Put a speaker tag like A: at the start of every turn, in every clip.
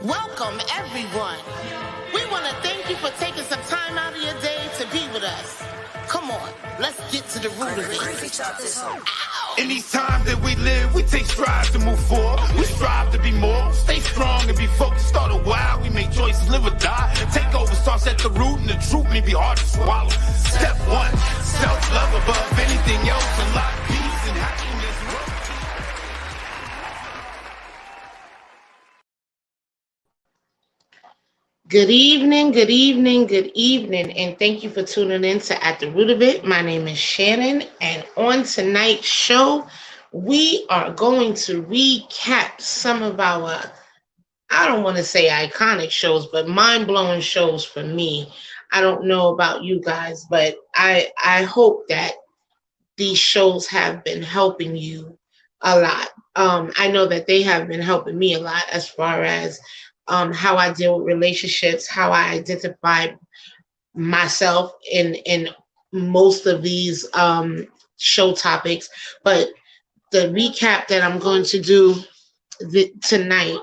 A: Welcome, everyone. We want to thank you for taking some time out of your day to be with us. Come on, let's get to the root of it. Ow!
B: In these times that we live, we take strides to move forward. We strive to be more, stay strong and be focused. Start a while, we make choices, live or die. Take over starts at the root, and the truth may be hard to swallow. Step one, self-love above anything else. Unlock peace and happiness.
A: Good evening, good evening, good evening, and thank you for tuning in to At the Root of It. My name is Shannon, and on tonight's show, we are going to recap some of our, I don't want to say iconic shows, but mind-blowing shows for me. I don't know about you guys, but I hope that these shows have been helping you a lot. I know that they have been helping me a lot as far as how I deal with relationships, how I identify myself in most of these show topics. But the recap that I'm going to do tonight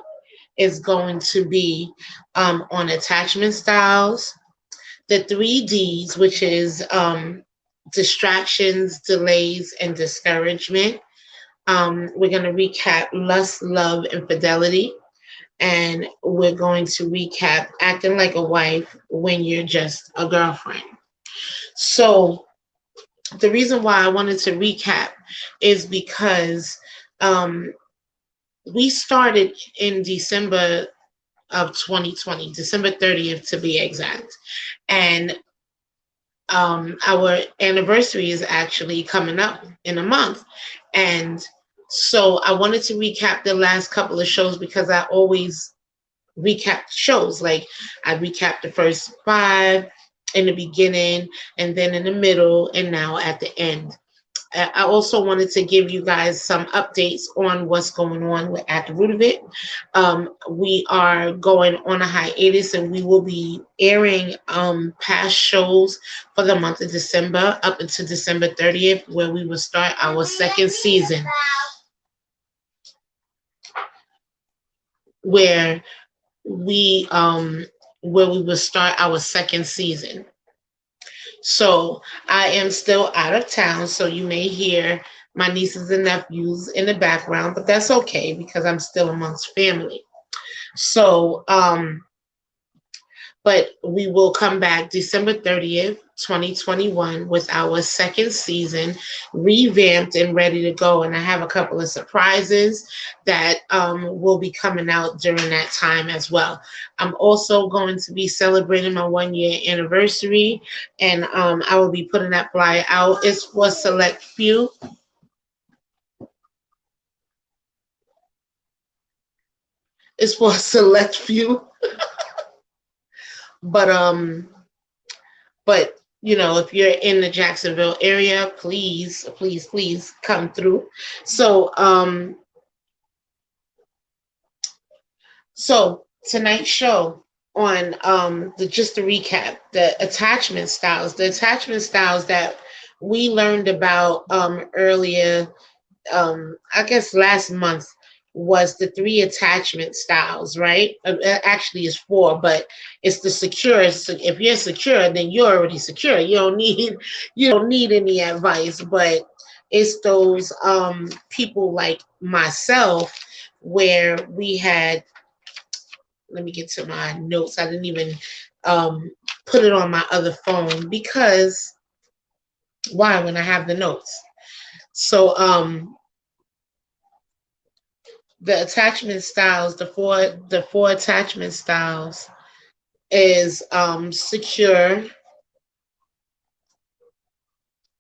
A: is going to be on attachment styles, the 3Ds, which is distractions, delays, and discouragement. We're going to recap lust, love, and fidelity. And we're going to recap acting like a wife when you're just a girlfriend. So, the reason why I wanted to recap is because we started in December of 2020, December 30th to be exact. And our anniversary is actually coming up in a month. And so I wanted to recap the last couple of shows because I always recap shows. Like I recap the first 5 in the beginning and then in the middle and now at the end. I also wanted to give you guys some updates on what's going on at the root of it. We are going on a hiatus and we will be airing past shows for the month of December up until December 30th, where we will start our second season. Where we will start our second season. So I am still out of town, so you may hear my nieces and nephews in the background, but that's okay because I'm still amongst family. So, but we will come back December 30th, 2021 with our second season revamped and ready to go. And I have a couple of surprises that will be coming out during that time as well. I'm also going to be celebrating my 1-year anniversary, and I will be putting that flyer out. It's for select few. It's for a select few. But you know, if you're in the Jacksonville area, please, please, please come through. So tonight's show on just to recap the attachment styles that we learned about earlier, I guess last month, was the 3 attachment styles, right? Actually, it's 4, but it's the secure. So if you're secure, then you're already secure. You don't need any advice. But it's those people like myself where we had. Let me get to my notes. I didn't even put it on my other phone because why when I have the notes? So the attachment styles, the four attachment styles is secure.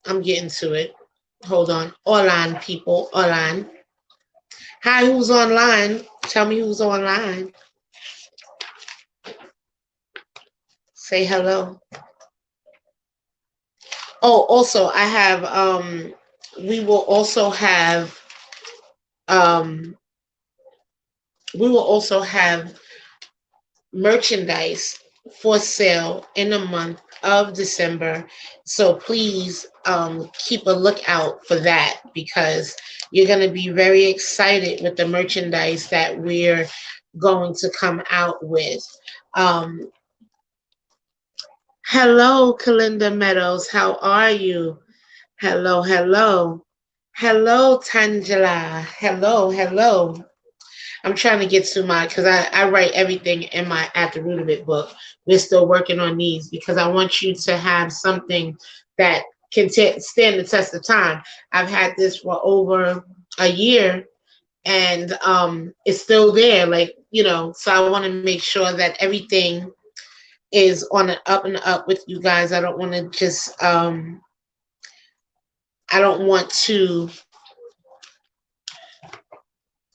A: I'm getting to it. Hold on. Online people, online. Hi, who's online? Tell me who's online. Say hello. Oh, also I have we will also have um we will also have merchandise for sale in the month of December. So please keep a lookout for that because you're going to be very excited with the merchandise that we're going to come out with. Um, Hello, Kalinda Meadows. How are you? Hello, hello. Hello, Tangela. Hello, hello. I'm trying to get to my, because I write everything in my At the Root of It book. We're still working on these because I want you to have something that can stand the test of time. I've had this for over a year, and it's still there. Like, so I want to make sure that everything is on an up and up with you guys. I don't want to just, I don't want to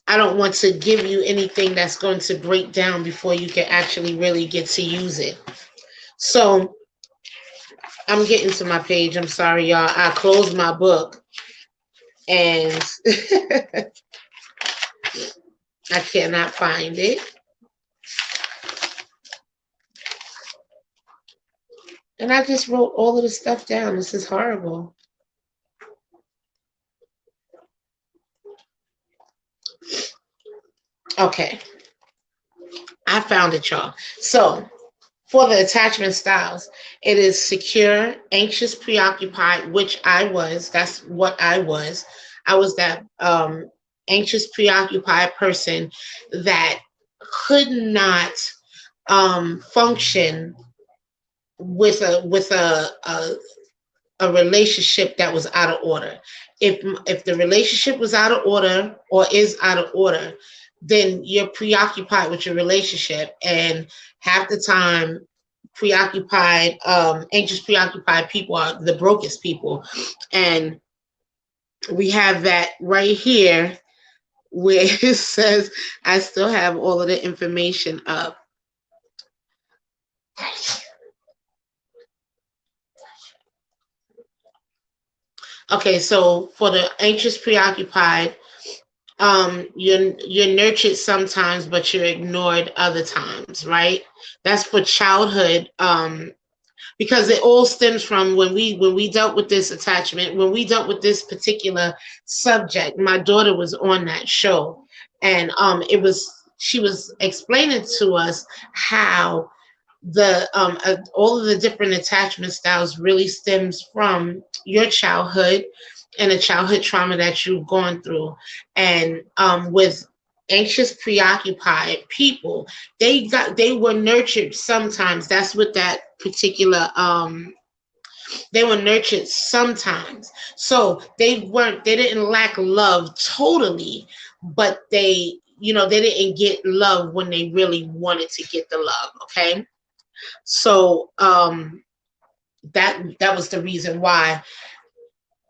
A: I don't want to give you anything that's going to break down before you can actually really get to use it. So I'm getting to my page. I'm sorry, y'all. I closed my book and I cannot find it. And I just wrote all of the stuff down. This is horrible. Okay. I found it, y'all. So for the attachment styles, it is secure, anxious, preoccupied, which I was. That's what I was. I was that anxious, preoccupied person that could not function with a relationship that was out of order. If the relationship was out of order or is out of order, then you're preoccupied with your relationship, and half the time preoccupied anxious preoccupied people are the brokest people. And we have that right here where it says I still have all of the information up. Okay, so for the anxious preoccupied, you're nurtured sometimes, but you're ignored other times, right? That's for childhood, because it all stems from when we dealt with this attachment, when we dealt with this particular subject. My daughter was on that show, and she was explaining to us how the all of the different attachment styles really stems from your childhood and the childhood trauma that you've gone through. And with anxious preoccupied people, they were nurtured sometimes. That's what that particular they were nurtured sometimes. So they didn't lack love totally, but they didn't get love when they really wanted to get the love. Okay. So that was the reason why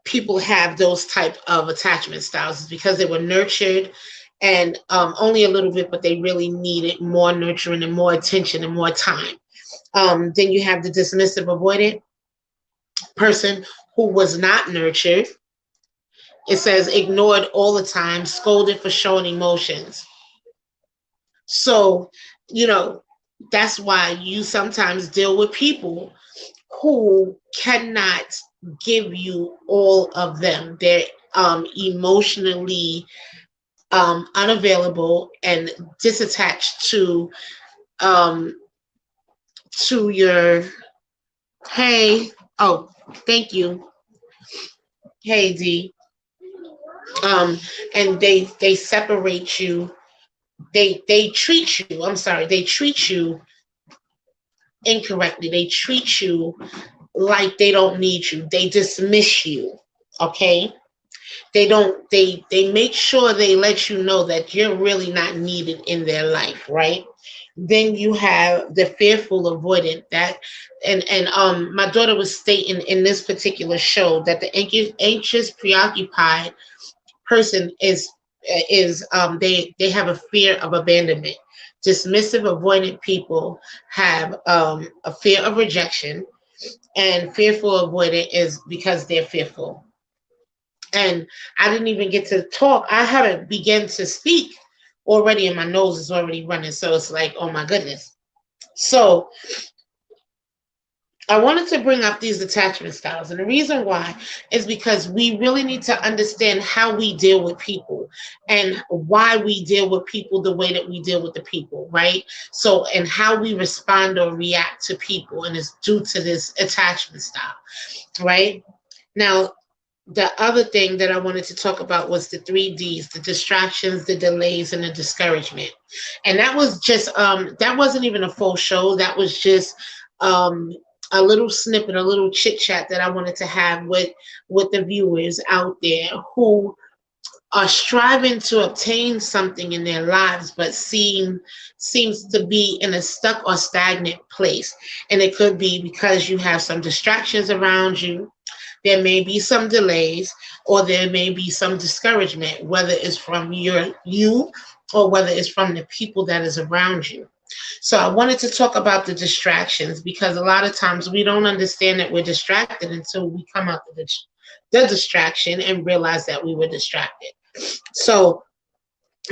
A: people have those type of attachment styles, is because they were nurtured, and only a little bit, but they really needed more nurturing and more attention and more time. Then you have the dismissive avoidant person who was not nurtured. It says ignored all the time, scolded for showing emotions. So, you know, that's why you sometimes deal with people who cannot give you all of them. They're emotionally unavailable and disattached um, to your. Hey, oh, thank you. Hey, D. And they separate you. They treat you. I'm sorry. They treat you incorrectly. They treat you like they don't need you. They dismiss you. Okay. They make sure they let you know that you're really not needed in their life, right? Then you have the fearful avoidant, that and my daughter was stating in this particular show that the anxious preoccupied person is they have a fear of abandonment. Dismissive avoidant people have a fear of rejection, and fearful avoidant is because they're fearful. And I didn't even get to talk. I haven't begun to speak already, and my nose is already running. So it's like, oh my goodness. So I wanted to bring up these attachment styles, and the reason why is because we really need to understand how we deal with people and why we deal with people the way that we deal with the people, right? So, and how we respond or react to people, and it's due to this attachment style, right? Now, the other thing that I wanted to talk about was the 3Ds, the distractions, the delays, and the discouragement. And that was just that wasn't even a full show. That was just um a little snippet, a little chit chat that I wanted to have with the viewers out there who are striving to obtain something in their lives but seems to be in a stuck or stagnant place. And it could be because you have some distractions around you, there may be some delays, or there may be some discouragement, whether it's from you or whether it's from the people that is around you. So I wanted to talk about the distractions because a lot of times we don't understand that we're distracted until we come out the distraction and realize that we were distracted. So,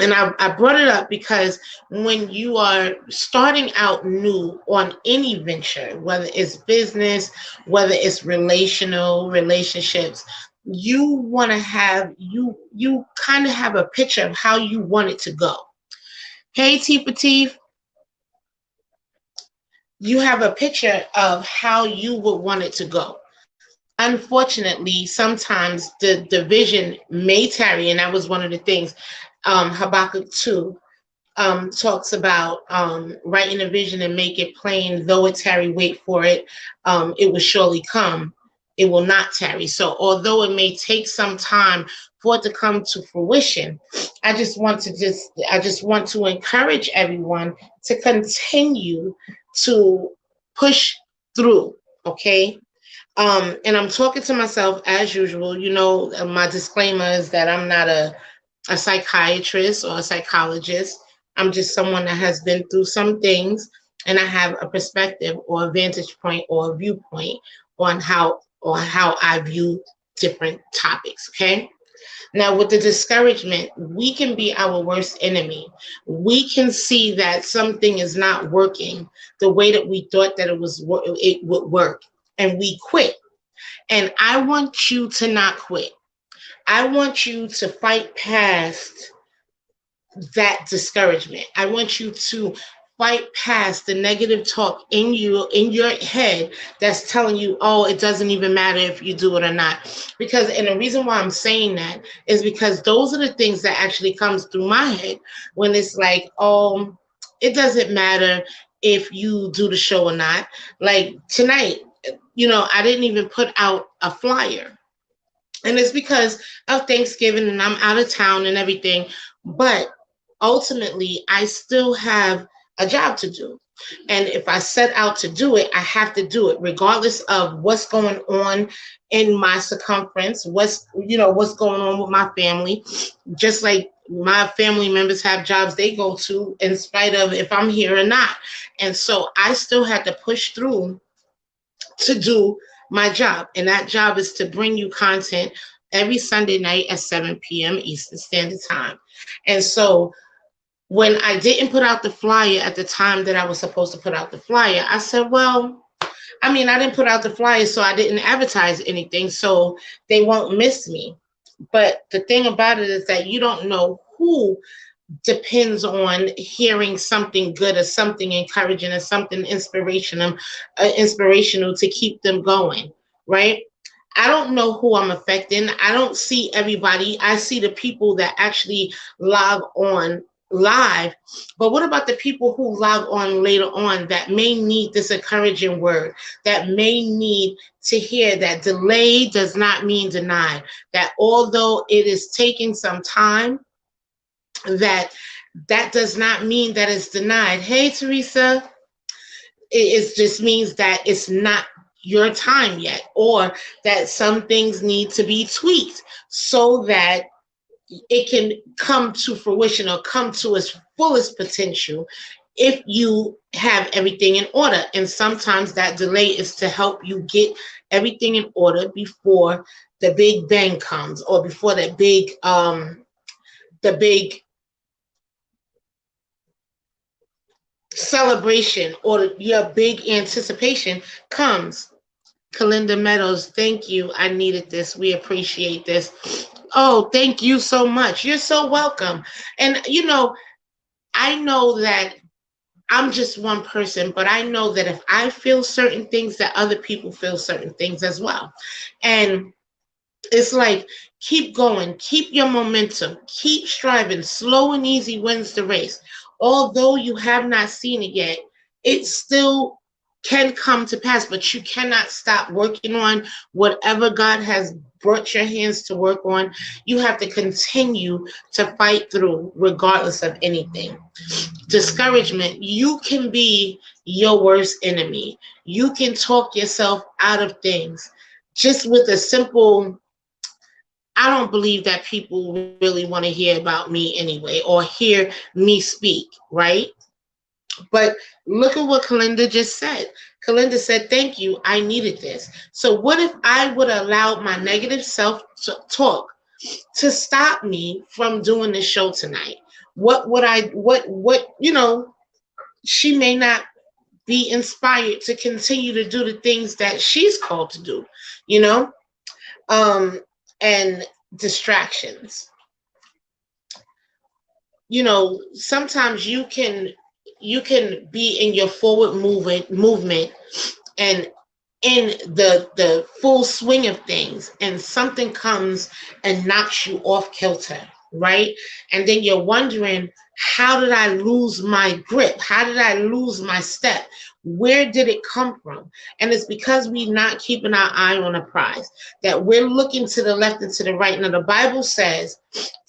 A: and I brought it up because when you are starting out new on any venture, whether it's business, whether it's relationships, you want to have you kind of have a picture of how you want it to go. Hey, Tifa, you have a picture of how you would want it to go. Unfortunately, sometimes the vision may tarry, and that was one of the things Habakkuk 2 talks about writing a vision and make it plain, though it tarry, wait for it. It will surely come. It will not tarry. So although it may take some time for it to come to fruition, I just want to encourage everyone to continue to push through. Okay. And I'm talking to myself as usual. You know, my disclaimer is that I'm not a psychiatrist or a psychologist. I'm just someone that has been through some things, and I have a perspective or a vantage point or a viewpoint on how I view different topics. Okay. Now, with the discouragement, we can be our worst enemy. We can see that something is not working the way that we thought that it would work, and we quit. And I want you to not quit. I want you to fight past that discouragement. I want you to fight past the negative talk in your head that's telling you, oh, it doesn't even matter if you do it or not. Because, and the reason why I'm saying that is because those are the things that actually comes through my head when it's like, oh, it doesn't matter if you do the show or not. Like tonight, I didn't even put out a flyer, and it's because of Thanksgiving and I'm out of town and everything. But ultimately, I still have a job to do. And if I set out to do it, I have to do it regardless of what's going on in my circumference, what's going on with my family. Just like my family members have jobs they go to in spite of if I'm here or not. And so I still had to push through to do my job. And that job is to bring you content every Sunday night at 7 p.m. Eastern Standard Time. And so when I didn't put out the flyer at the time that I was supposed to put out the flyer, I said, well, I didn't put out the flyer, so I didn't advertise anything, so they won't miss me. But the thing about it is that you don't know who depends on hearing something good or something encouraging or something inspirational to keep them going, right? I don't know who I'm affecting. I don't see everybody. I see the people that actually log on live. But what about the people who log on later on that may need this encouraging word, that may need to hear that delay does not mean denied, that although it is taking some time, that does not mean that it's denied. Hey, Teresa, it just means that it's not your time yet, or that some things need to be tweaked so that it can come to fruition or come to its fullest potential if you have everything in order. And sometimes that delay is to help you get everything in order before the big bang comes, or before the big celebration or your big anticipation comes. Kalinda Meadows, thank you. I needed this. We appreciate this. Oh, thank you so much. You're so welcome. And I know that I'm just one person, but I know that if I feel certain things, that other people feel certain things as well. And it's like, keep going, keep your momentum, keep striving. Slow and easy wins the race. Although you have not seen it yet, it still can come to pass, but you cannot stop working on whatever God has brought your hands to work on. You have to continue to fight through regardless of anything. Discouragement, you can be your worst enemy. You can talk yourself out of things just with a simple, I don't believe that people really want to hear about me anyway or hear me speak, right? But look at what Kalinda just said. Kalinda said, thank you, I needed this. So what if I would allow my negative self-talk to stop me from doing this show tonight? What would I, she may not be inspired to continue to do the things that she's called to do, you know? And distractions. Sometimes you can be in your forward movement and in the full swing of things, and something comes and knocks you off kilter, right? And then you're wondering, how did I lose my grip? How did I lose my step? Where did it come from? And it's because we're not keeping our eye on a prize, that we're looking to the left and to the right. Now, the Bible says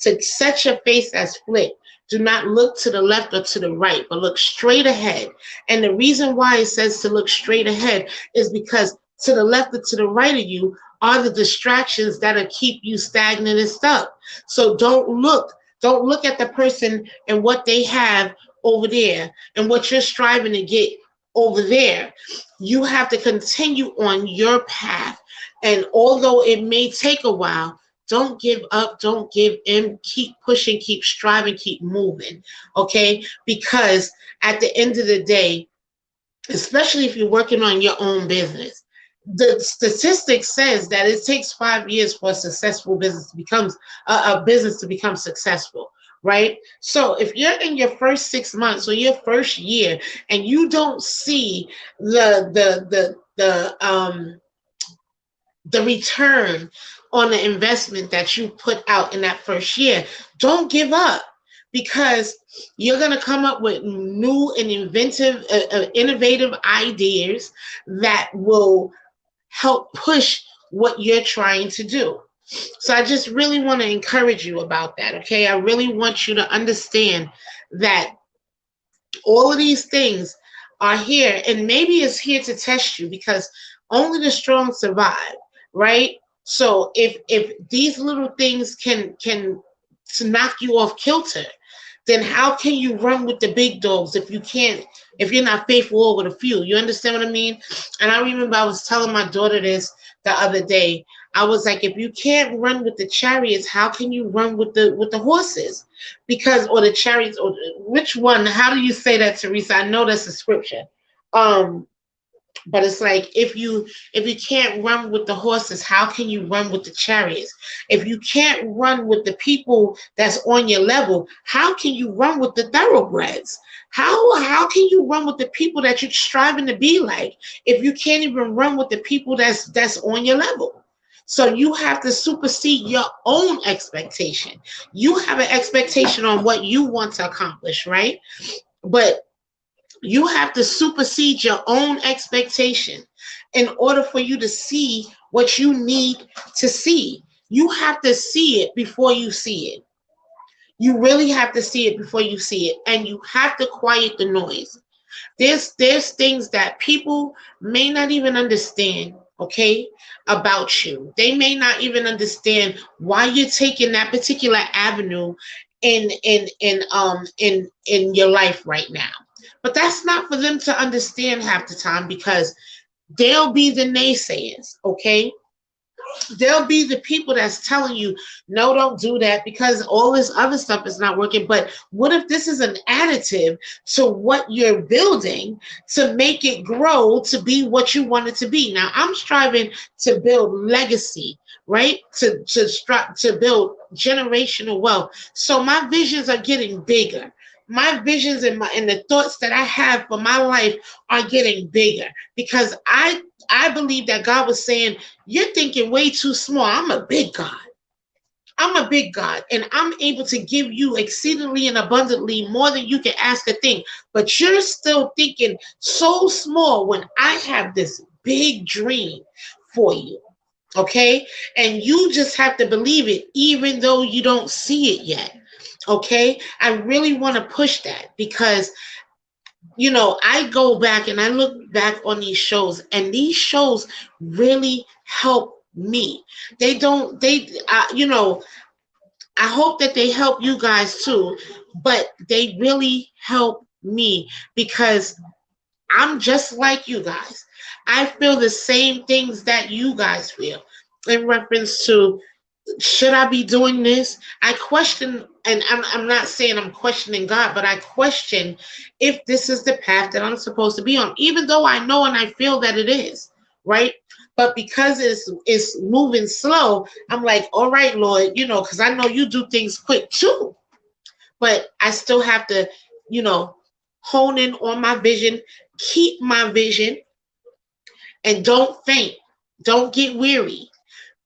A: to set your face as flint. Do not look to the left or to the right, but look straight ahead. And the reason why it says to look straight ahead is because to the left or to the right of you are the distractions that'll keep you stagnant and stuck. So don't look at the person and what they have over there and what you're striving to get over there. You have to continue on your path. And although it may take a while, don't give up, don't give in, keep pushing, keep striving, keep moving, okay? Because at the end of the day, especially if you're working on your own business, the statistics says that it takes 5 years for a successful business to become a business to become successful, right? So if you're in your first 6 months or your first year and you don't see the return on the investment that you put out in that first year, don't give up, because you're going to come up with new and innovative ideas that will help push what you're trying to do. So I just really want to encourage you about that, okay? I really want you to understand that all of these things are here, and maybe it's here to test you, because only the strong survive, right? So if these little things can to knock you off kilter, then how can you run with the big dogs if you're not faithful over the few? You understand what I mean? And I remember I was telling my daughter this the other day. I was like, if you can't run with the chariots, how can you run with the horses? Or the chariots, or which one? How do you say that, Teresa? I know that's a scripture. But it's like, if you can't run with the horses, how can you run with the chariots? If you can't run with the people that's on your level, how can you run with the thoroughbreds? How can you run with the people that you're striving to be like if you can't even run with the people that's on your level? So you have to supersede your own expectation. You have an expectation on what you want to accomplish, right? But you have to supersede your own expectation in order for you to see what you need to see. You have to see it before you see it. You really have to see it before you see it. And you have to quiet the noise. There's things that people may not even understand, okay, about you. They may not even understand why you're taking that particular avenue in your life right now. But that's not for them to understand half the time, because they'll be the naysayers, okay? There'll be the people that's telling you, no, don't do that because all this other stuff is not working. But what if this is an additive to what you're building to make it grow to be what you want it to be? Now, I'm striving to build legacy, right? To build generational wealth. So my visions are getting bigger. My visions and the thoughts that I have for my life are getting bigger because I believe that God was saying, you're thinking way too small. I'm a big God. I'm a big God, and I'm able to give you exceedingly and abundantly more than you can ask or think. But you're still thinking so small when I have this big dream for you. Okay? And you just have to believe it, even though you don't see it yet. Okay? I really want to push that because I go back and I look back on these shows, and these shows really help me. They don't, they, I hope that they help you guys too, but they really help me because I'm just like you guys. I feel the same things that you guys feel in reference to should I be doing this? I question, and I'm not saying I'm questioning God, but I question if this is the path that I'm supposed to be on, even though I know and I feel that it is, right? But because it's moving slow, I'm like, all right, Lord, because I know you do things quick too. But I still have to, you know, hone in on my vision, keep my vision, and don't faint. Don't get weary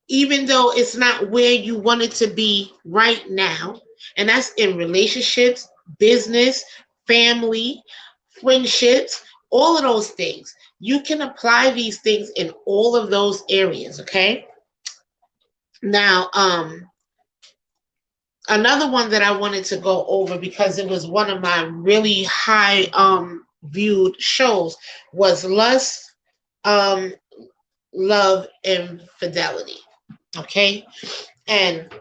A: even though it's not where you want it to be right now. And that's in relationships, business, family, friendships, all of those things. You can apply these things in all of those areas, okay? Now, another one that I wanted to go over because it was one of my really high viewed shows was Lust, um, Love, and Fidelity. Okay? And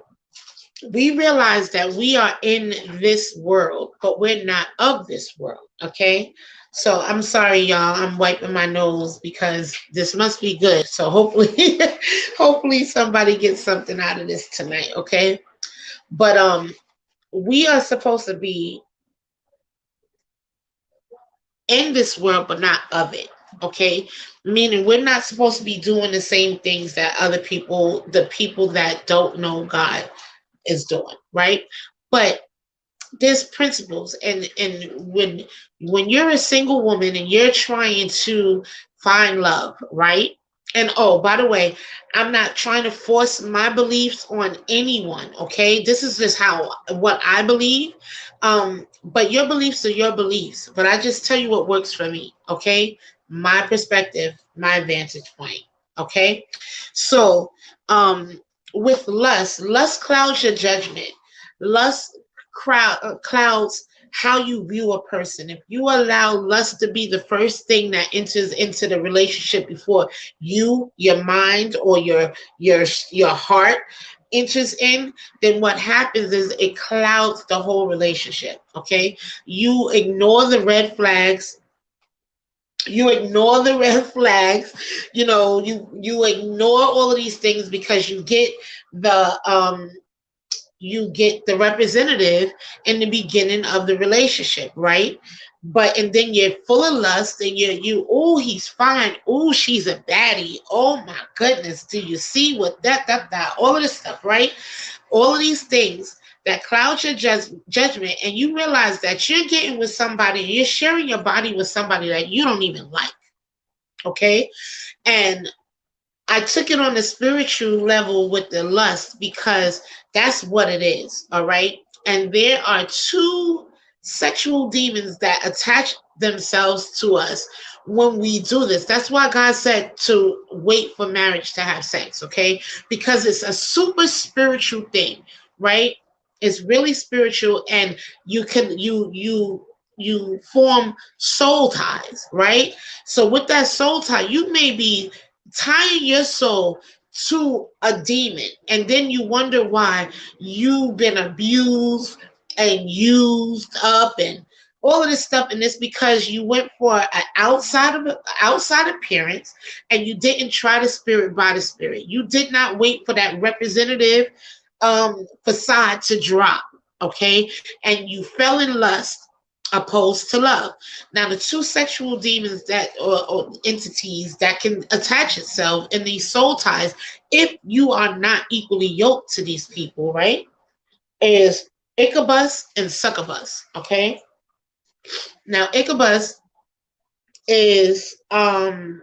A: we realize that we are in this world, but we're not of this world. Okay? So I'm sorry, y'all. I'm wiping my nose because this must be good. So hopefully, hopefully somebody gets something out of this tonight. Okay? But we are supposed to be in this world, but not of it. Okay? Meaning we're not supposed to be doing the same things that other people, the people that don't know God, is doing, right? But there's principles, and when you're a single woman and you're trying to find love, right? And oh, by the way, I'm not trying to force my beliefs on anyone, okay? This is just how what I believe. But your beliefs are your beliefs. But I just tell you what works for me, okay? My perspective, my vantage point, okay? So, with lust clouds your judgment. Lust clouds how you view a person. If you allow lust to be the first thing that enters into the relationship before you, your mind, or your heart enters in, then what happens is it clouds the whole relationship. Okay, you ignore the red flags. You ignore the red flags. You ignore all of these things because you get the representative in the beginning of the relationship, right? But and then you're full of lust, and oh, he's fine, oh, she's a baddie, oh my goodness, do you see what that all of this stuff, right? All of these things that cloud your judgment, and you realize that you're getting with somebody, you're sharing your body with somebody that you don't even like, okay? And I took it on the spiritual level with the lust because that's what it is, all right? And there are two sexual demons that attach themselves to us when we do this. That's why God said to wait for marriage to have sex, okay? Because it's a super spiritual thing, right? It's really spiritual, and you form soul ties, right? So with that soul tie, you may be tying your soul to a demon, and then you wonder why you've been abused and used up and all of this stuff, and it's because you went for an outside appearance, and you didn't try the spirit by the spirit. You did not wait for that representative facade to drop, okay? And you fell in lust opposed to love. Now, the two sexual demons that or entities that can attach itself in these soul ties, if you are not equally yoked to these people, right, is Ichabus and Succubus, okay? Now, is um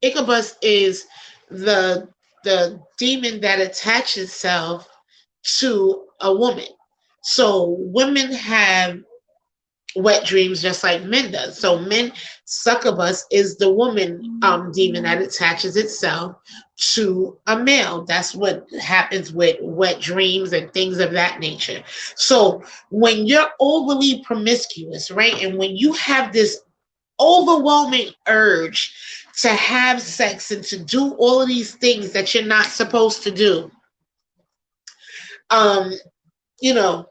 A: Ichabus is the demon that attaches itself to a woman. So women have wet dreams just like men does. So men, succubus is the woman demon that attaches itself to a male. That's what happens with wet dreams and things of that nature. So when you're overly promiscuous, right, and when you have this overwhelming urge to have sex and to do all of these things that you're not supposed to do, um, you know,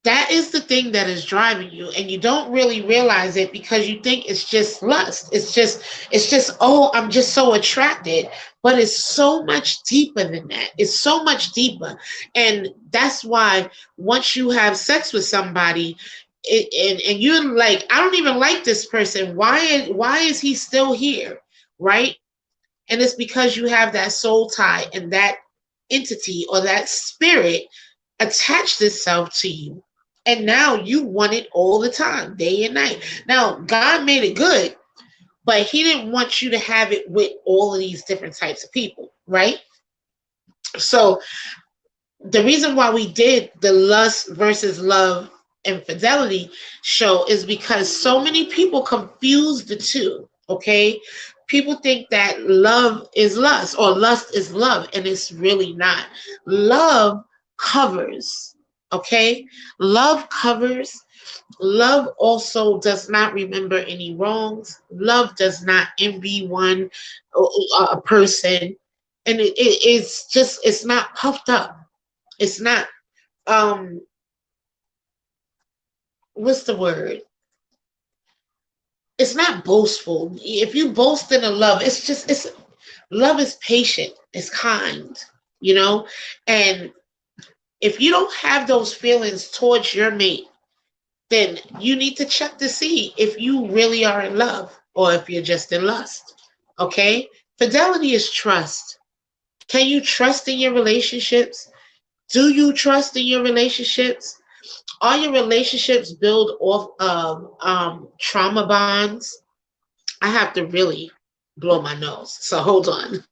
A: that is the thing that is driving you, and you don't really realize it because you think it's just lust. It's just, oh, I'm just so attracted. But it's so much deeper than that. It's so much deeper. And that's why once you have sex with somebody, and you're like, I don't even like this person. Why is he still here? Right? And it's because you have that soul tie, and that entity or that spirit attached itself to you. And now you want it all the time, day and night. Now, God made it good, but he didn't want you to have it with all of these different types of people, right? So the reason why we did the lust versus love and fidelity show is because so many people confuse the two, okay? People think that love is lust or lust is love, and it's really not. Love covers, okay? Love covers. Love also does not remember any wrongs. Love does not envy a person. And it's just, it's not puffed up. It's not, um, what's the word? It's not boastful. If you boast in a love, love is patient, it's kind, you know? And if you don't have those feelings towards your mate, then you need to check to see if you really are in love or if you're just in lust. Okay? Fidelity is trust. Can you trust in your relationships? Do you trust in your relationships? Are your relationships built off of trauma bonds? I have to really blow my nose. So hold on.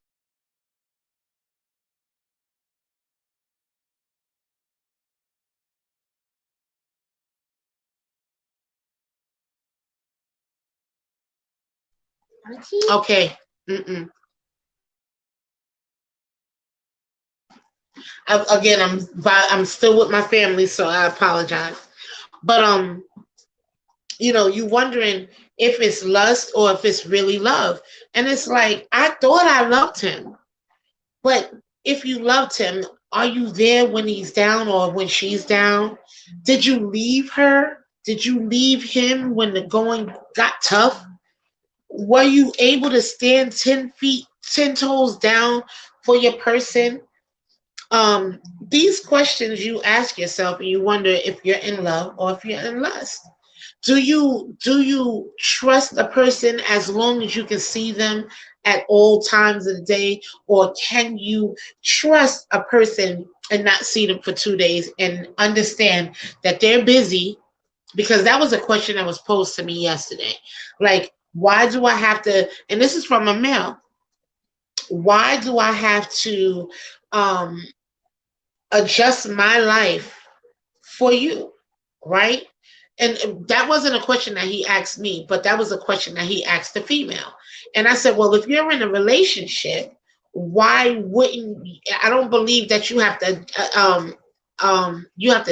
A: Okay. Mm-mm. Again, I'm still with my family, so I apologize. But you wondering if it's lust or if it's really love. And it's like, I thought I loved him. But if you loved him, are you there when he's down or when she's down? Did you leave her? Did you leave him when the going got tough? Were you able to stand 10 feet, 10 toes down for your person? These questions you ask yourself, and you wonder if you're in love or if you're in lust. Do you trust a person as long as you can see them at all times of the day, or can you trust a person and not see them for 2 days and understand that they're busy? Because that was a question that was posed to me yesterday. Like, why do I have to? And this is from a male. Why do I have to um, adjust my life for you, right? And that wasn't a question that he asked me, but that was a question that he asked the female. And I said, well, if you're in a relationship, why wouldn't I don't believe that you have to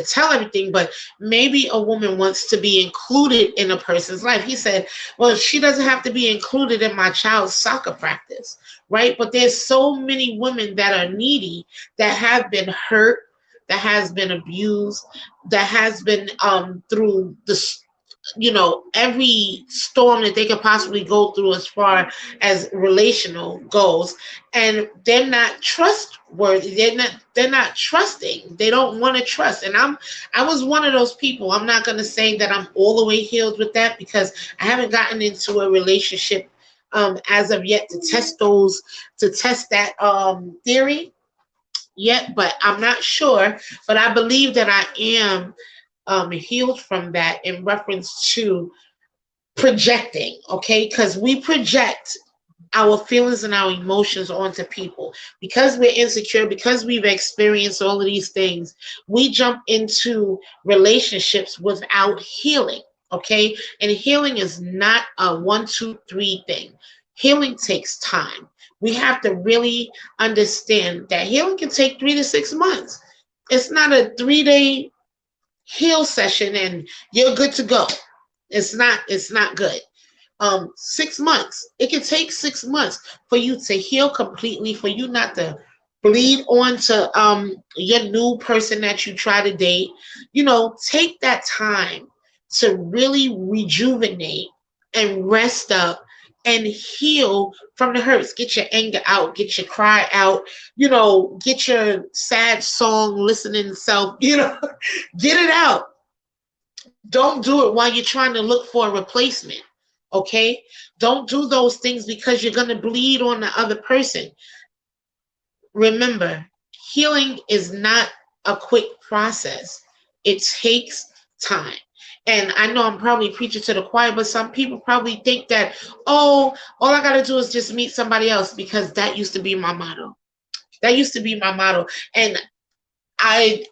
A: tell everything, but maybe a woman wants to be included in a person's life. He said, well, she doesn't have to be included in my child's soccer practice, right? But there's so many women that are needy, that have been hurt, that has been abused, that has been through the every storm that they could possibly go through as far as relational goes, and they're not trustworthy. They're not trusting. They don't want to trust. And I was one of those people. I'm not going to say that I'm all the way healed with that, because I haven't gotten into a relationship as of yet to test that theory yet, but I'm not sure. But I believe that I am healed from that in reference to projecting, okay? Because we project our feelings and our emotions onto people. Because we're insecure, because we've experienced all of these things, we jump into relationships without healing, okay? And healing is not a 1, 2, 3 thing. Healing takes time. We have to really understand that healing can take 3 to 6 months. It's not a 3 day heal session and you're good to go. It's not good. 6 months. It can take 6 months for you to heal completely, for you not to bleed on to your new person that you try to date. Take that time to really rejuvenate and rest up and heal from the hurts. Get your anger out, get your cry out, get your sad song listening self, get it out. Don't do it while you're trying to look for a replacement. Okay? Don't do those things because you're going to bleed on the other person. Remember, healing is not a quick process. It takes time. And I know I'm probably preaching to the choir, but some people probably think that, oh, all I got to do is just meet somebody else, because that used to be my motto. That used to be my motto. And I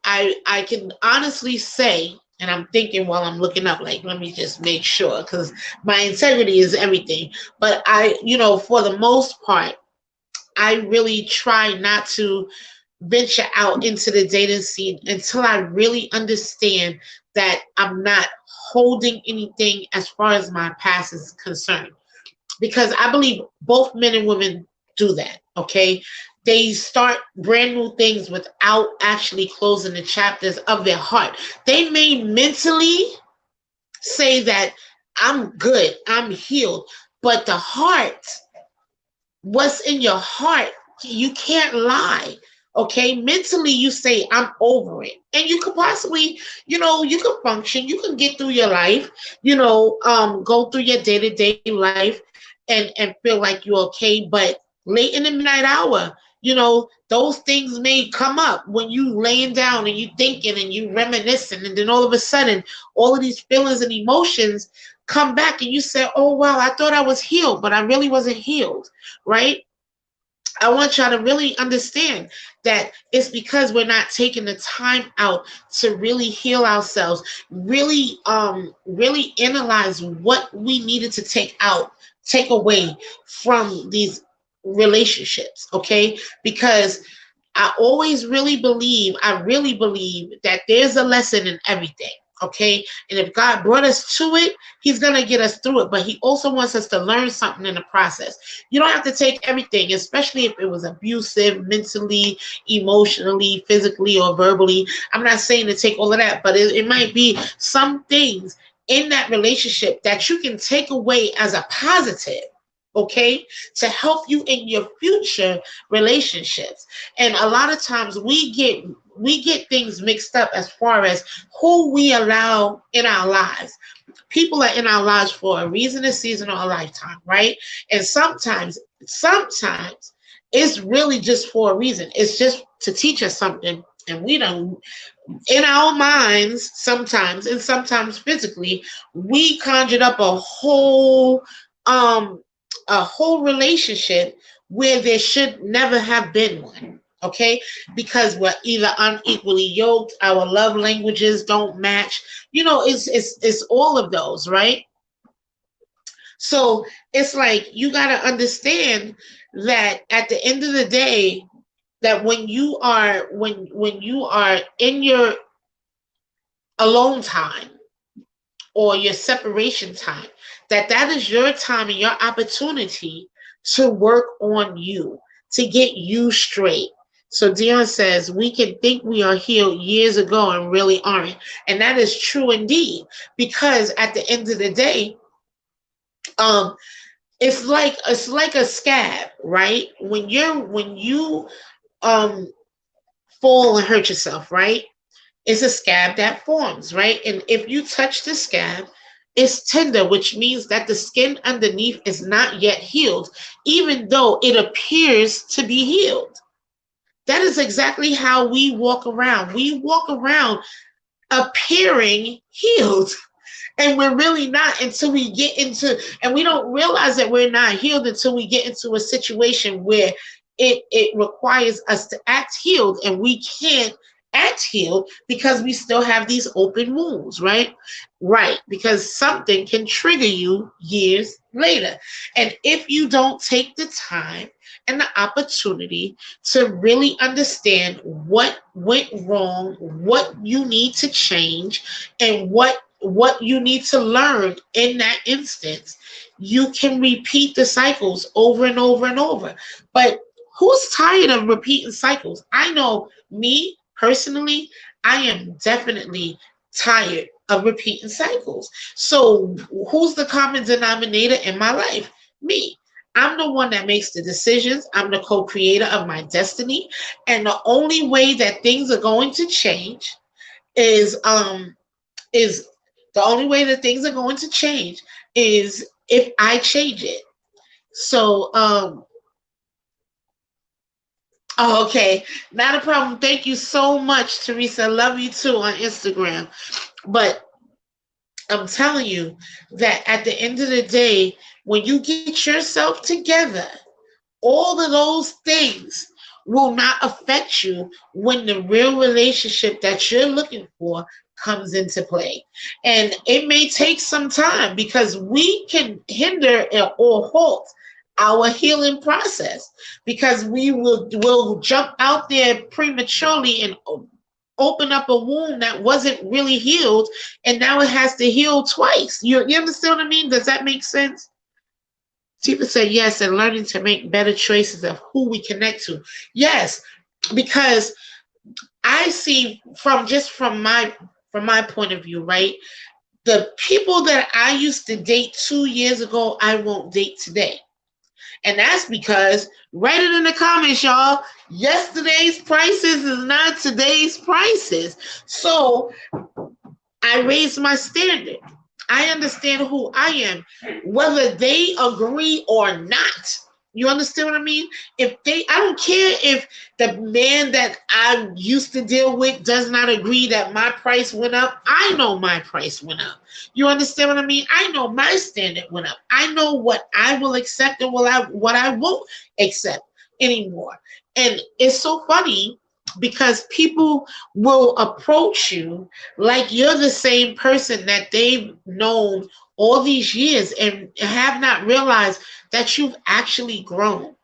A: can honestly say, and I'm thinking while I'm looking up, like, let me just make sure, because my integrity is everything. But for the most part, I really try not to venture out into the dating scene until I really understand that I'm not holding anything as far as my past is concerned. Because I believe both men and women do that, okay? They start brand new things without actually closing the chapters of their heart. They may mentally say that I'm good, I'm healed, but the heart, what's in your heart, you can't lie. Okay, mentally you say I'm over it, and you could possibly, you can function, you can get through your life, go through your day-to-day life and feel like you're okay. But late in the midnight hour, those things may come up when you laying down and you thinking and you reminiscing, and then all of a sudden all of these feelings and emotions come back, and you say, oh wow, I thought I was healed, but I really wasn't healed, right? I want y'all to really understand that it's because we're not taking the time out to really heal ourselves, really analyze what we needed to take away from these relationships, okay? Because I really believe that there's a lesson in everything, okay? And if God brought us to it, he's going to get us through it, but he also wants us to learn something in the process. You don't have to take everything, especially if it was abusive, mentally, emotionally, physically, or verbally. I'm not saying to take all of that, but it might be some things in that relationship that you can take away as a positive, okay, to help you in your future relationships. And a lot of times we get things mixed up as far as who we allow in our lives. People are in our lives for a reason, a season, or a lifetime, right? And sometimes it's really just for a reason. It's just to teach us something, and we don't, in our minds sometimes, and sometimes physically, we conjured up a whole relationship where there should never have been one, okay? Because we're either unequally yoked, our love languages don't match, it's all of those, right? So it's like you got to understand that at the end of the day, that when you are in your alone time or your separation time, that is your time and your opportunity to work on you, to get you straight, So Dion says we can think we are healed years ago and really aren't. And that is true indeed. Because at the end of the day, um, it's like a scab, right? When you um fall and hurt yourself, right? It's a scab that forms, right? And if you touch the scab, it's tender, which means that the skin underneath is not yet healed, even though it appears to be healed. That is exactly how we walk around. We walk around appearing healed. And we're really not until we get into, and we don't realize that we're not healed until we get into a situation where it requires us to act healed, and we can't act healed because we still have these open wounds, right? Right, because something can trigger you years later. And if you don't take the time and the opportunity to really understand what went wrong, what you need to change, and what you need to learn in that instance, you can repeat the cycles over and over and over. But who's tired of repeating cycles? I know me personally, I am definitely tired of repeating cycles. So who's the common denominator in my life? Me. I'm the one that makes the decisions. I'm the co-creator of my destiny. And the only way that things are going to change is is the only way that things are going to change is if I change it. So oh, okay, not a problem. Thank you so much, Teresa. Love you too on Instagram. But I'm telling you that at the end of the day, when you get yourself together, all of those things will not affect you when the real relationship that you're looking for comes into play. And it may take some time because we can hinder or halt our healing process because we will jump out there prematurely and open up a wound that wasn't really healed, and now it has to heal twice. You understand what I mean? Does that make sense? People say yes, and learning to make better choices of who we connect to. Yes, because I see from my point of view, right? The people that I used to date 2 years ago, I won't date today. And that's because, write it in the comments, y'all. Yesterday's prices is not today's prices. So I raise my standard. I understand who I am, whether they agree or not. You understand what I mean? I don't care if the man that I used to deal with does not agree that my price went up. I know my price went up. You understand what I mean? I know my standard went up. I know what I will accept and what I won't accept anymore. And it's so funny because people will approach you like you're the same person that they've known all these years and have not realized that you've actually grown,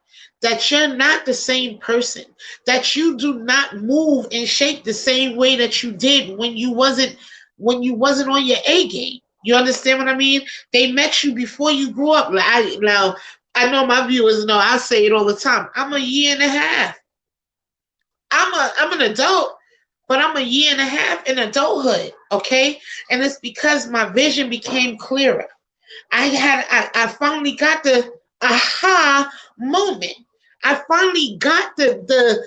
A: that you're not the same person, that you do not move and shake the same way that you did when you wasn't on your A game. You understand what I mean? They met you before you grew up. Now I know my viewers know I say it all the time. I'm a year and a half. I'm an adult, but I'm a year and a half in adulthood, okay? And it's because my vision became clearer. I finally got the aha moment. I finally got the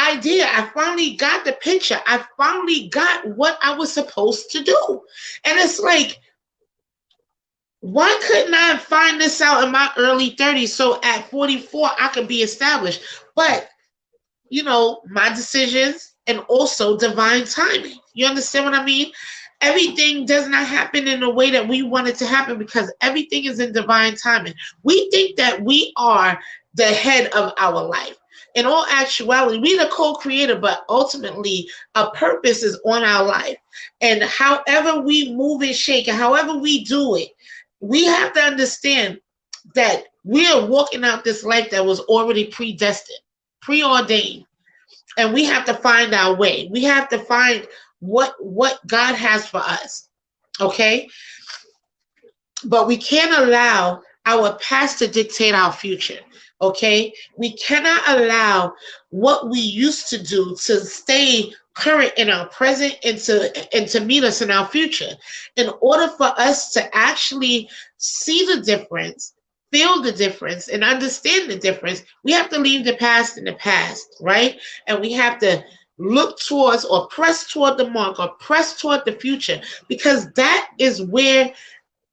A: idea. I finally got the picture. I finally got what I was supposed to do. And it's like, why couldn't I find this out in my early 30s so at 44 I could be established? But my decisions and also divine timing. You understand what I mean? Everything does not happen in the way that we want it to happen because everything is in divine timing. We think that we are the head of our life. In all actuality, we're the co-creator, but ultimately a purpose is on our life. And however we move and shake and however we do it, we have to understand that we are walking out this life that was already predestined, preordained, and we have to find our way. We have to find what God has for us, okay? But we can't allow our past to dictate our future. Okay, we cannot allow what we used to do to stay current in our present and to meet us in our future. In order for us to actually see the difference, feel the difference, and understand the difference, we have to leave the past in the past, right? And we have to look towards or press toward the mark or press toward the future, because that is where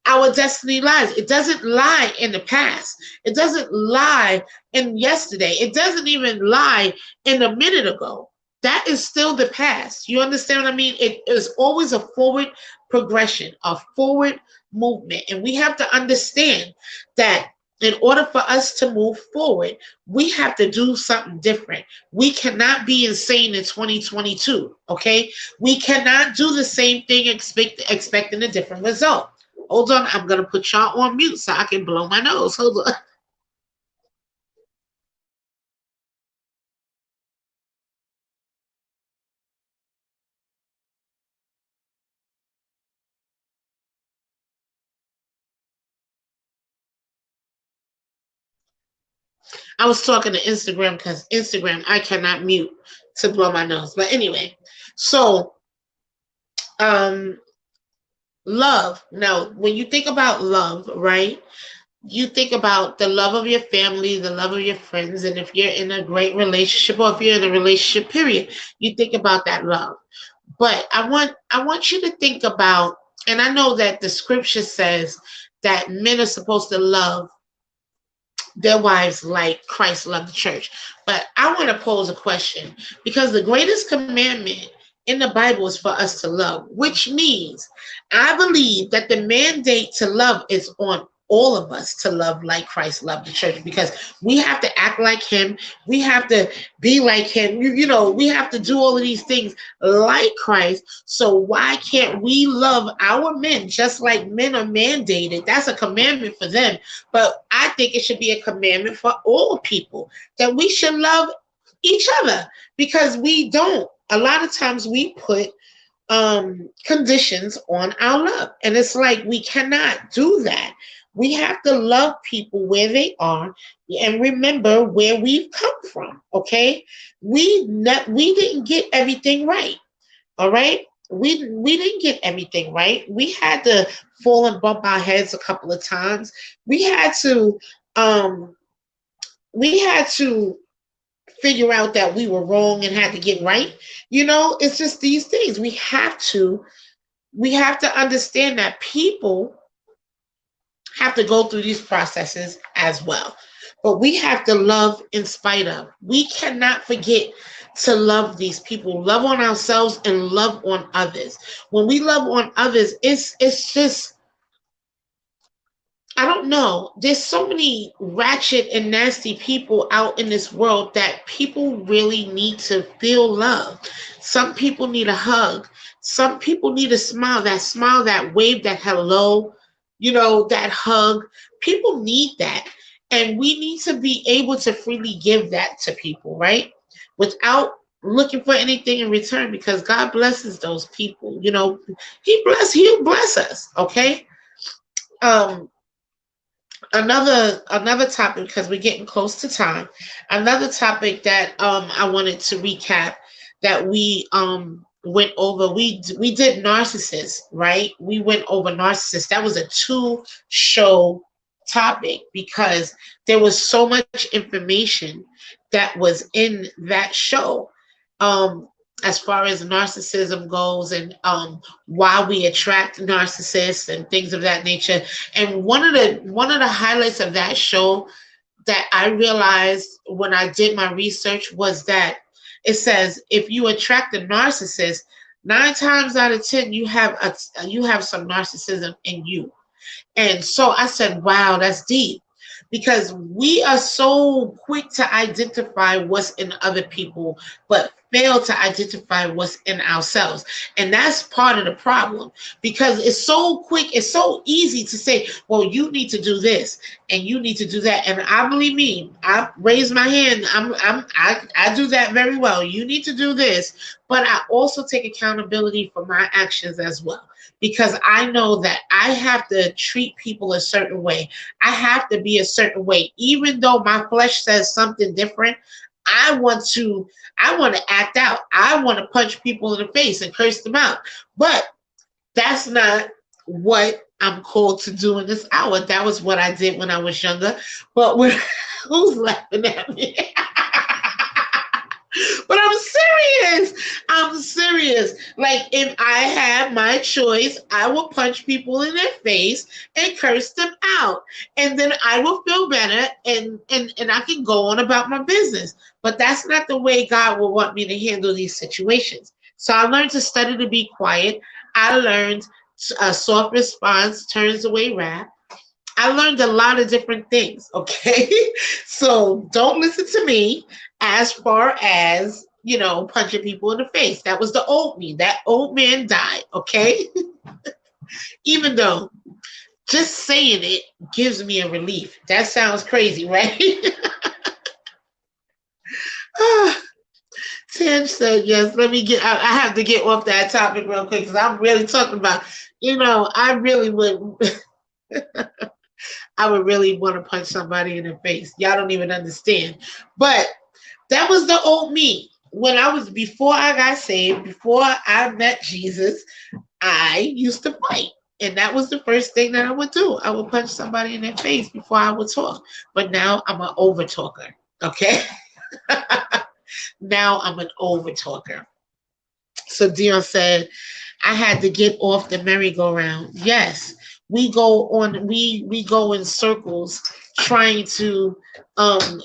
A: our destiny lies. It doesn't lie in the past. It doesn't lie in yesterday. It doesn't even lie in a minute ago. That is still the past. You understand what I mean? It is always a forward progression, a forward movement. And we have to understand that in order for us to move forward, we have to do something different. We cannot be insane in 2022, okay? We cannot do the same thing expecting a different result. Hold on, I'm gonna put y'all on mute so I can blow my nose. Hold on. I was talking to Instagram because Instagram I cannot mute to blow my nose. But anyway, so um love. Now, when you think about love, right? You think about the love of your family, the love of your friends, and if you're in a great relationship or if you're in a relationship period, you think about that love. But I want you to think about, and I know that the scripture says that men are supposed to love their wives like Christ loved the church. But I want to pose a question, because the greatest commandment in the Bible is for us to love, which means I believe that the mandate to love is on all of us to love like Christ loved the church, because we have to act like him. We have to be like him. We have to do all of these things like Christ. So why can't we love our men just like men are mandated? That's a commandment for them. But I think it should be a commandment for all people that we should love each other, because we don't. A lot of times we put conditions on our love, and it's like we cannot do that. We have to love people where they are and remember where we've come from. Okay, we didn't get everything right. All right, we didn't get everything right. We had to fall and bump our heads a couple of times. We had to um, we had to figure out that we were wrong and had to get right. It's just these things. We have to understand that people have to go through these processes as well. But we have to love in spite of. We cannot forget to love these people, love on ourselves and love on others. When we love on others, it's just, I don't know. There's so many ratchet and nasty people out in this world that people really need to feel love. Some people need a hug. Some people need a smile, that wave, that hello, that hug. People need that. And we need to be able to freely give that to people, right? Without looking for anything in return, because God blesses those people. He'll bless us, okay? Um, another topic, because we're getting close to time. Another topic that I wanted to recap that we went over. We did narcissists, right? We went over narcissists. That was a 2 show topic, because there was so much information that was in that show. Um, as far as narcissism goes, and why we attract narcissists and things of that nature. And one of the highlights of that show that I realized when I did my research was that it says if you attract a narcissist, 9 times out of 10 you have some narcissism in you. And so I said, wow, that's deep. Because we are so quick to identify what's in other people, but fail to identify what's in ourselves. And that's part of the problem, because it's so quick, it's so easy to say, well, you need to do this and you need to do that. And I believe me, I raise my hand. I do that very well. You need to do this, but I also take accountability for my actions as well, because I know that I have to treat people a certain way. I have to be a certain way. Even though my flesh says something different, I want to I want to act out. I want to punch people in the face and curse them out. But that's not what I'm called to do in this hour. That was what I did when I was younger. But when, who's laughing at me? But I'm serious. I'm serious. Like, if I had my choice, I will punch people in their face and curse them out. And then I will feel better, and I can go on about my business. But that's not the way God will want me to handle these situations. So I learned to study to be quiet. I learned a soft response turns away wrath. I learned a lot of different things, okay? So don't listen to me as far as, punching people in the face. That was the old me. That old man died, okay? Even though just saying it gives me a relief. That sounds crazy, right? Tam said yes. I have to get off that topic real quick because I'm really talking about, I really would. I would really want to punch somebody in the face. Y'all don't even understand. But that was the old me. Before I got saved, before I met Jesus, I used to fight. And that was the first thing that I would do. I would punch somebody in their face before I would talk. But now I'm an over talker. Okay? Now I'm an over talker. So Dion said, I had to get off the merry-go-round. Yes, we go in circles trying to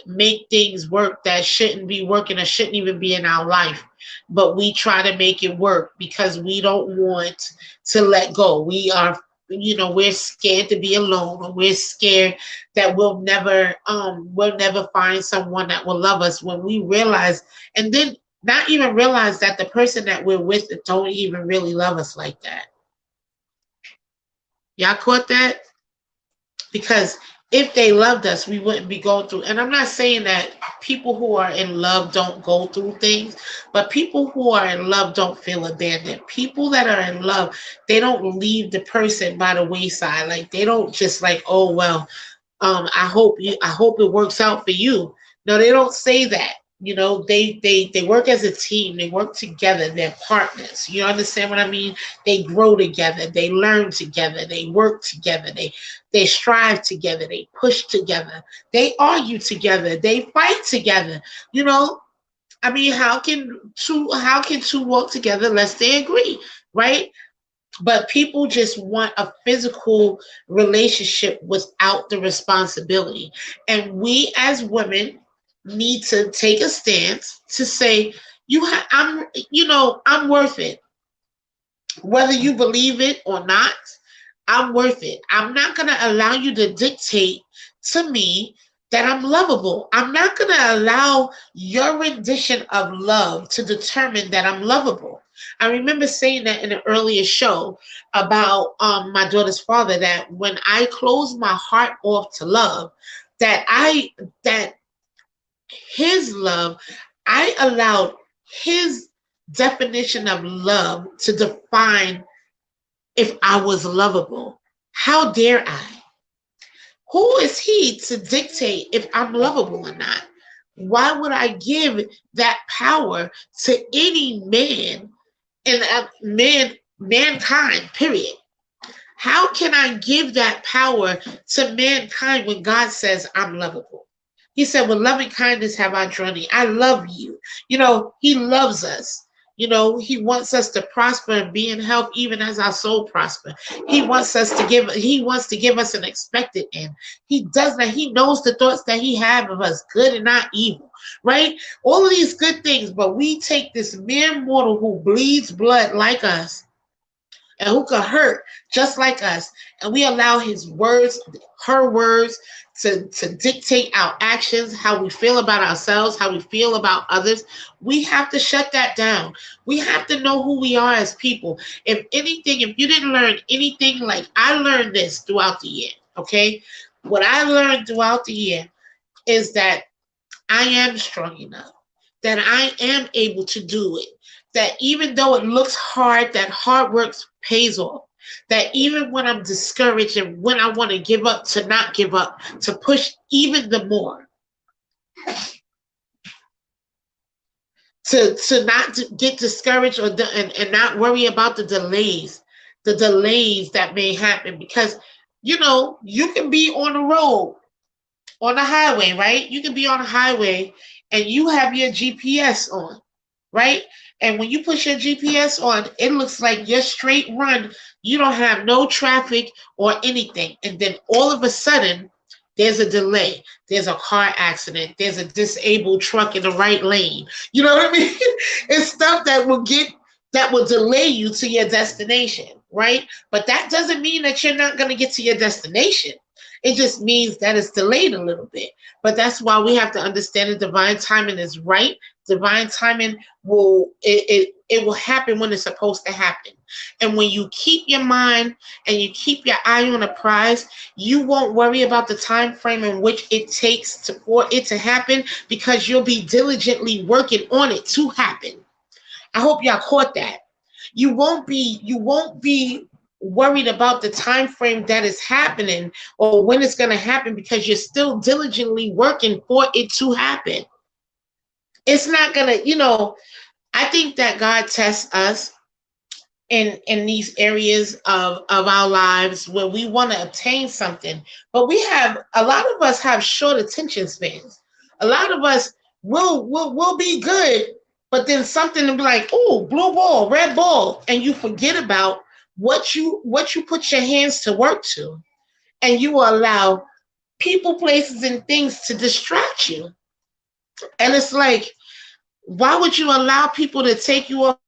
A: make things work that shouldn't be working or shouldn't even be in our life. But we try to make it work because we don't want to let go. We're scared to be alone, or we're scared that we'll never find someone that will love us, when we realize, and then not even realize that the person that we're with don't even really love us like that. Y'all caught that? Because if they loved us, we wouldn't be going through. And I'm not saying that people who are in love don't go through things, but people who are in love don't feel abandoned. People that are in love, they don't leave the person by the wayside. Like, they don't just like, oh well, I hope it works out for you. No, they don't say that. They work as a team. They work together. They're partners. You understand what I mean? They grow together. They learn together. They work together. They strive together. They push together. They argue together. They fight together. I mean, how can two walk together unless they agree, right? But people just want a physical relationship without the responsibility. And we as women need to take a stance to say, I'm worth it. Whether you believe it or not, I'm worth it. I'm not going to allow you to dictate to me that I'm lovable. I'm not going to allow your rendition of love to determine that I'm lovable. I remember saying that in an earlier show about my daughter's father, that when I closed my heart off to love, that his love, I allowed his definition of love to define if I was lovable. How dare I? Who is he to dictate if I'm lovable or not? Why would I give that power to any man and mankind, period? How can I give that power to mankind when God says I'm lovable? He said, with loving kindness have I drawn thee. I love you. He loves us. He wants us to prosper and be in health, even as our soul prosper. He wants to give us an expected end. He does that. He knows the thoughts that he has of us, good and not evil, right? All of these good things, but we take this mere mortal who bleeds blood like us and who could hurt just like us, and we allow his words, her words, to dictate our actions, how we feel about ourselves, how we feel about others. We have to shut that down. We have to know who we are as people. If you didn't learn anything, like I learned this throughout the year, okay? What I learned throughout the year is that I am strong enough, that I am able to do it, that even though it looks hard, that hard work pays off. That even when I'm discouraged and when I want to give up, to not give up, to push even the more, to not get discouraged and not worry about the delays that may happen. Because, you can be on the road, on the highway, right? You can be on a highway and you have your GPS on, right? And when you push your GPS on, it looks like you're straight run. You don't have no traffic or anything. And then all of a sudden, there's a delay. There's a car accident. There's a disabled truck in the right lane. You know what I mean? It's stuff that will delay you to your destination, right? But that doesn't mean that you're not going to get to your destination. It just means that it's delayed a little bit. But that's why we have to understand that divine timing is right. Divine timing it will happen when it's supposed to happen. And when you keep your mind and you keep your eye on a prize, you won't worry about the time frame in which it takes for it to happen, because you'll be diligently working on it to happen. I hope y'all caught that. You won't be worried about the time frame that is happening or when it's going to happen, because you're still diligently working for it to happen. It's not going to, I think that God tests us in these areas of our lives where we want to obtain something, but a lot of us have short attention spans. A lot of us will be good, but then something will be like, oh, blue ball, red ball, and you forget about what you put your hands to work to, and you will allow people, places, and things to distract you. And it's like, why would you allow people to take you off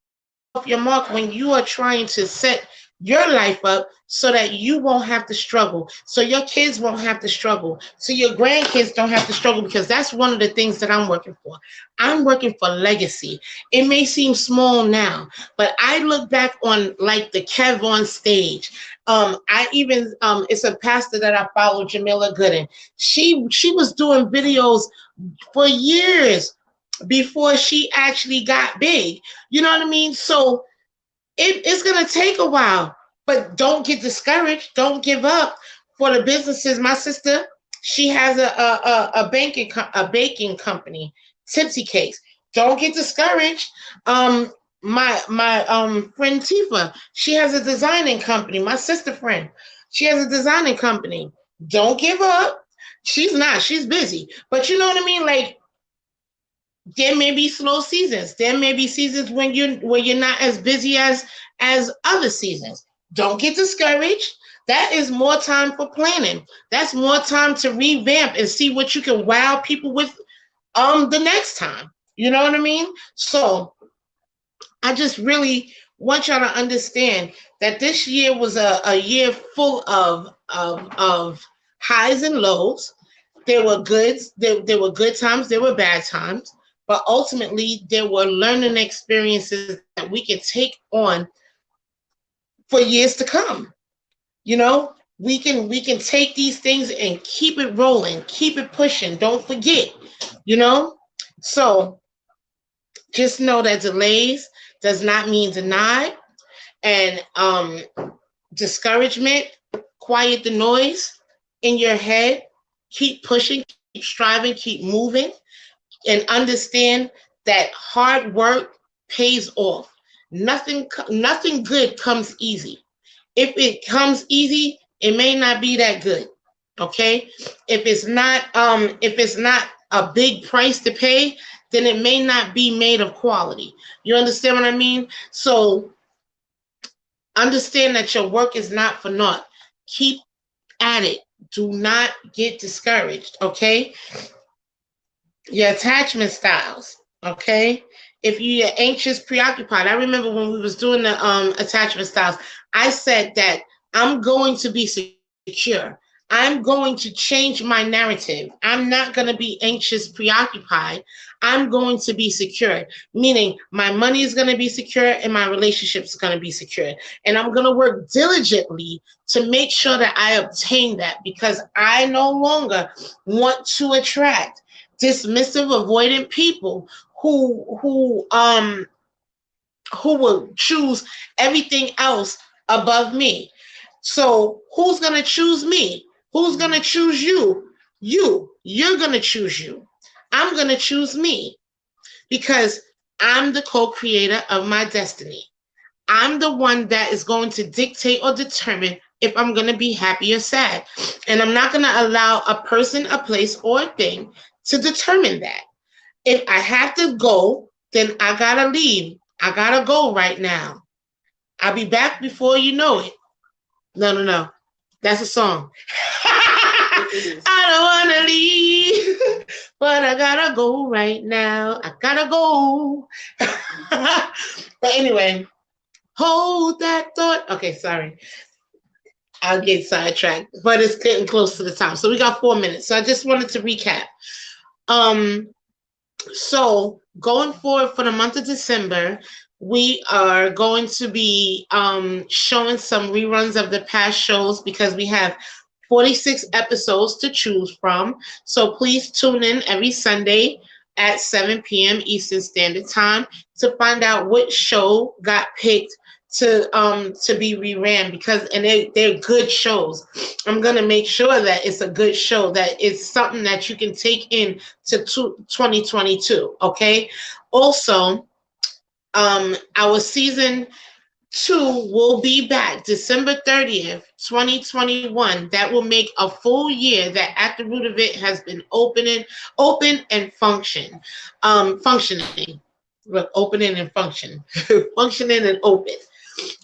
A: your mark when you are trying to set your life up so that you won't have to struggle, so your kids won't have to struggle, so your grandkids don't have to struggle? Because that's one of the things that I'm working for. I'm working for legacy. It may seem small now, but I look back on like the Kev on stage. It's a pastor that I follow, Jamila Gooden. She was doing videos for years before she actually got big. You know what I mean? So it's going to take a while, but don't get discouraged. Don't give up. For the businesses, my sister, she has a baking company, Tipsy Cakes. Don't get discouraged. My friend Tifa, she has a designing company. My sister friend, she has a designing company. Don't give up. She's busy. But you know what I mean? Like, there may be slow seasons. There may be seasons when you're not as busy as other seasons. Don't get discouraged. That is more time for planning. That's more time to revamp and see what you can wow people with the next time. You know what I mean? So I just really want y'all to understand that this year was a year full of highs and lows. There were goods, there were good times, there were bad times. But ultimately, there were learning experiences that we can take on for years to come. We can take these things and keep it rolling, keep it pushing. Don't forget, So just know that delays does not mean denied, and discouragement. Quiet the noise in your head. Keep pushing, keep striving, keep moving. And understand that hard work pays off. Nothing good comes easy. If it comes easy, it may not be that good. Okay? If it's not a big price to pay, then it may not be made of quality. You understand what I mean? So understand that your work is not for naught. Keep at it. Do not get discouraged. Okay? Your attachment styles, okay? If you're anxious, preoccupied. I remember when we was doing the attachment styles, I said that I'm going to be secure. I'm going to change my narrative. I'm not going to be anxious, preoccupied. I'm going to be secure, meaning my money is going to be secure and my relationship is going to be secure. And I'm going to work diligently to make sure that I obtain that, because I no longer want to attract dismissive, avoidant people who will choose everything else above me. So who's going to choose me? Who's going to choose you? You're going to choose you. I'm going to choose me because I'm the co-creator of my destiny. I'm the one that is going to dictate or determine if I'm going to be happy or sad. And I'm not going to allow a person, a place, or a thing to determine that. If I have to go, then I got to leave. I got to go right now. I'll be back before you know it. No. That's a song. I don't want to leave, but I got to go right now. I got to go. But anyway, hold that thought. Okay, sorry. I'll get sidetracked, but it's getting close to the time. So we got 4 minutes. So I just wanted to recap. So going forward for the month of December, we are going to be showing some reruns of the past shows because we have 46 episodes to choose from. So please tune in every Sunday at 7 p.m. Eastern Standard Time to find out which show got picked to be reran because they're good shows. I'm gonna make sure that it's a good show, that it's something that you can take in to 2022. Okay. Also, our season 2 will be back December 30th, 2021. That will make a full year that At the Root of It has been open and functioning. Look, opening and function, functioning and open.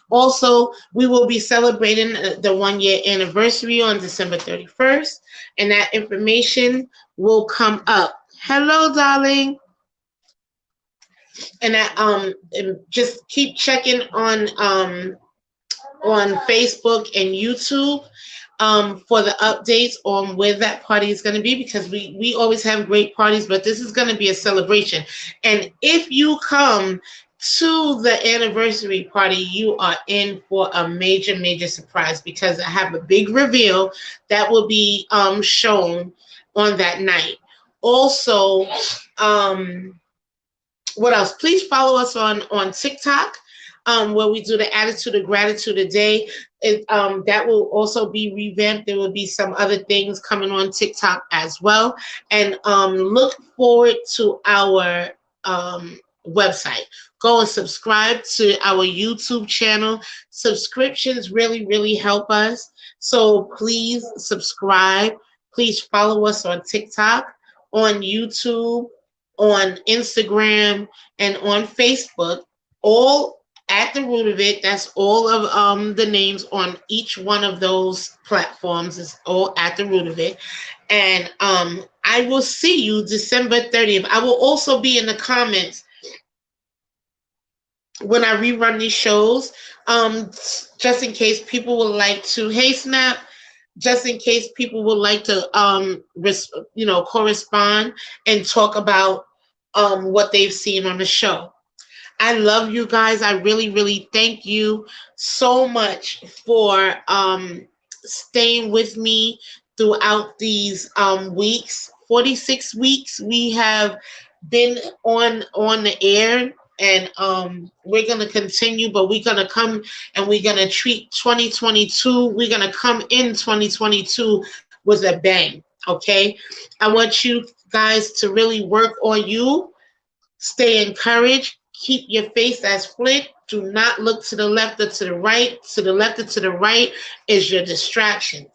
A: Also, we will be celebrating the 1-year anniversary on December 31st, and that information will come up. Hello, darling. And just keep checking on Facebook and YouTube for the updates on where that party is going to be, because we always have great parties, but this is going to be a celebration. And if you come to the anniversary party, you are in for a major surprise, because I have a big reveal that will be shown on that night. Also, what else? Please follow us on TikTok, where we do the Attitude of Gratitude a day. That will also be revamped. There will be some other things coming on TikTok as well. And look forward to our website. Go and subscribe to our YouTube channel. Subscriptions really help us. So please subscribe. Please follow us on TikTok, on YouTube, on Instagram, and on Facebook. All At the Root of It. That's all of the names on each one of those platforms. Is all At the Root of It. And I will see you December 30th. I will also be in the comments when I rerun these shows, just in case people would like to, hey Snap, just in case people would like to correspond and talk about what they've seen on the show. I love you guys. I really thank you so much for staying with me throughout these weeks. 46 weeks we have been on the air, and we're going to continue, but we're going to come and we're going to treat 2022. We're going to come in 2022 with a bang, okay? I want you guys to really work on you. Stay encouraged. Keep your face as flint. Do not look to the left or to the right. To the left or to the right is your distraction.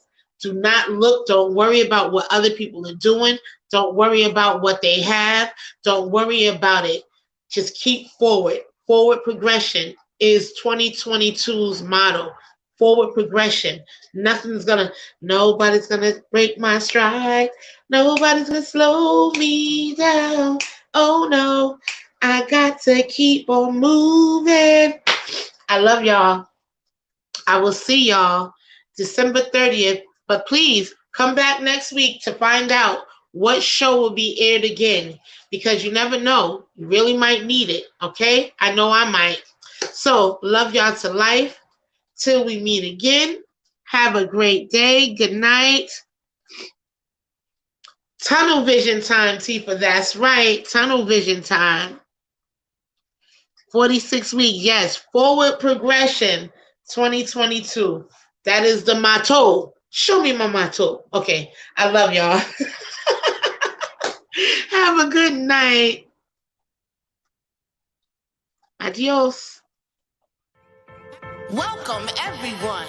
A: Do not look. Don't worry about what other people are doing. Don't worry about what they have. Don't worry about it. Just keep forward. Forward progression is 2022's motto. Forward progression. Nobody's gonna break my stride. Nobody's gonna slow me down. Oh no, I got to keep on moving. I love y'all. I will see y'all December 30th. But please come back next week to find out what show will be aired again, because you never know. You really might need it, okay? I know I might. So, love y'all to life. Till we meet again. Have a great day. Good night. Tunnel vision time, Tifa. That's right. Tunnel vision time. 46 weeks. Yes. Forward progression. 2022. That is the motto. Show me my motto. Okay. I love y'all. Have a good night. Adios.
C: Welcome, everyone.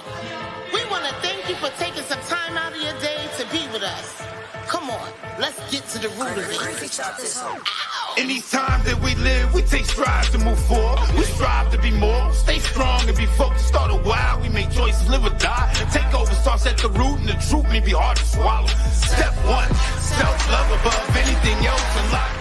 C: We want to thank you for taking some time out of your day to be with us. Come on, let's get to the root of it. Ow.
B: In these times that we live, we take strides to move forward. We strive to be more, stay strong and be focused. Start a while, we make choices, live or die. Take over starts at the root, and the truth may be hard to swallow. Step one, self-love above anything else in life.